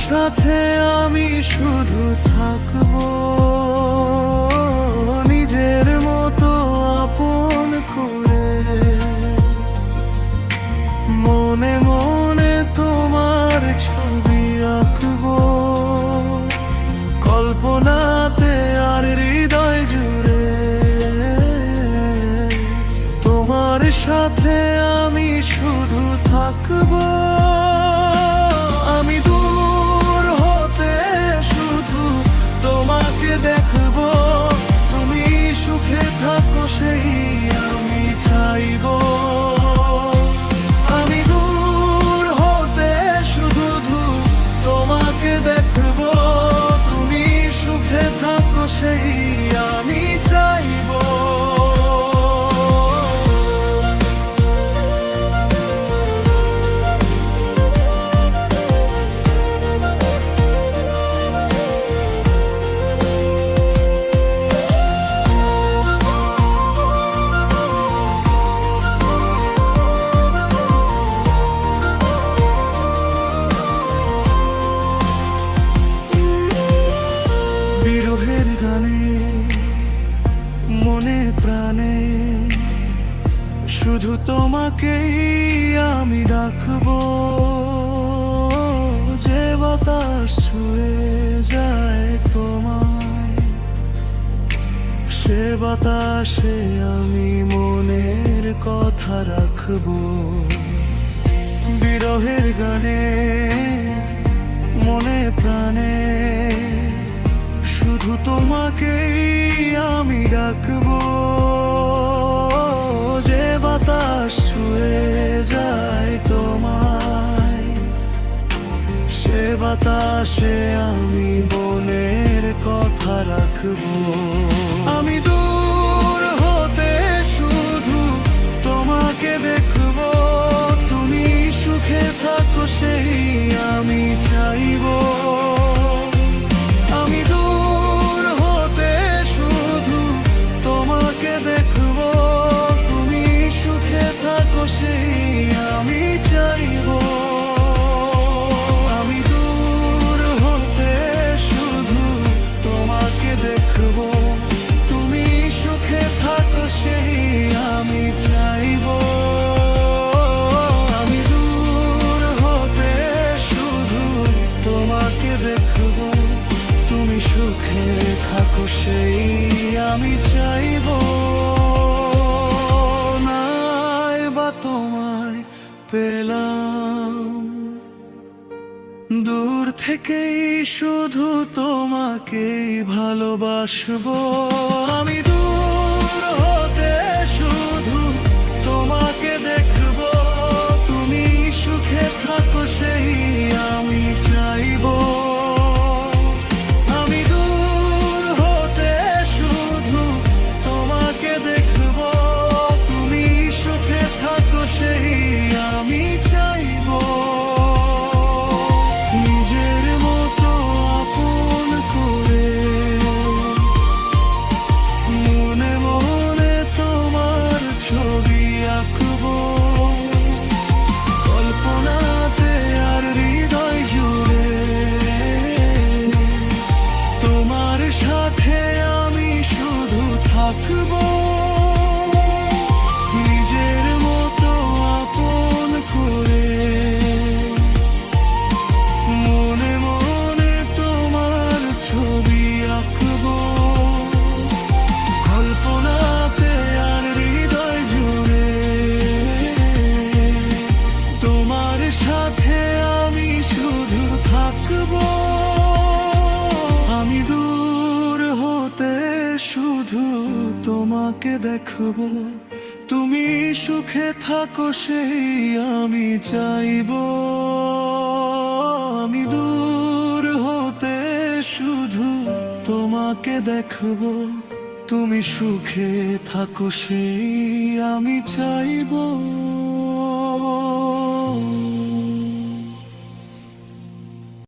সাথে আমি শুধু থাকবো, নিজের মতো আপন করে। মনে মনে তোমার ছবি আঁকবো, কল্পনাতে আর হৃদয় জুড়ে। তোমার সাথে আমি শুধু থাকবো, আমি দূর হতে শুধু তোমাকে দেখবো। তুমি সুখে থাকো সেই আমি চাইবো, আমি দূর হতে শুধু তোমাকে দেখবো। তুমি সুখে থাকো সেই আমি চাইবো। বিরহের গানে মনে প্রাণে শুধু তোমাকেই আমি রাখবো। যে বাতাস ছুঁয়ে যায় তোমায়, সে বাতাসে আমি মনের কথা রাখবো। বিরহের গানে মনে প্রাণে শুধু তোমাকেই আমি ডাকবো। যে বাতাস ছুঁয়ে যায় তোমায়, সে বাতাসে আমি মনের কথা রাখবো। আমি দূর হতে শুধু তোমাকে দেখবো। তুমি সুখে থাকো সেই আমি চাইবো, আমি দূর হতে শুধু তোমাকে দেখবো। তুমি সুখে থাকো সেই আমি চাইবো, আমি দূর হতে শুধু তোমাকে দেখবো। তুমি সুখে থাকো সেই আমি চাইবো, আমি দূর হতে শুধু তোমাকে দেখবো। তুমি সুখে থাকো সেই আমি চাইবো। নাই বা তোমায় পেলাম, দূর থেকেই শুধু তোমাকেই ভালোবাসবো। আমি দূর হতে শুধু তোমাকে দেখবো। তুমি সুখে থাকো সেই আমি চাইবো, আমি দূর হতে শুধু তোমাকে দেখবো। তুমি সুখে থাকো সেই আমি চাইবো। নিজের মতো আপন করে, মনে মনে তোমার ছবি আঁকবো, কল্পনাতে আর হৃদয় জুড়ে। তোমার সাথে আমি শুধু থাকবো, নিজের মতো আপন করে। মনে মনে তোমার ছবি আঁকবো, কল্পনাতে আর হৃদয় জুড়ে। তোমার সাথে আমি শুধু থাকবো, আমি দূর হতে শুধু তোমাকে দেখবো। তুমি সুখে থাকো সেই আমি চাইবো, আমি দূর হতে শুধু তোমাকে দেখবো। তুমি সুখে থাকো সেই আমি চাইবো।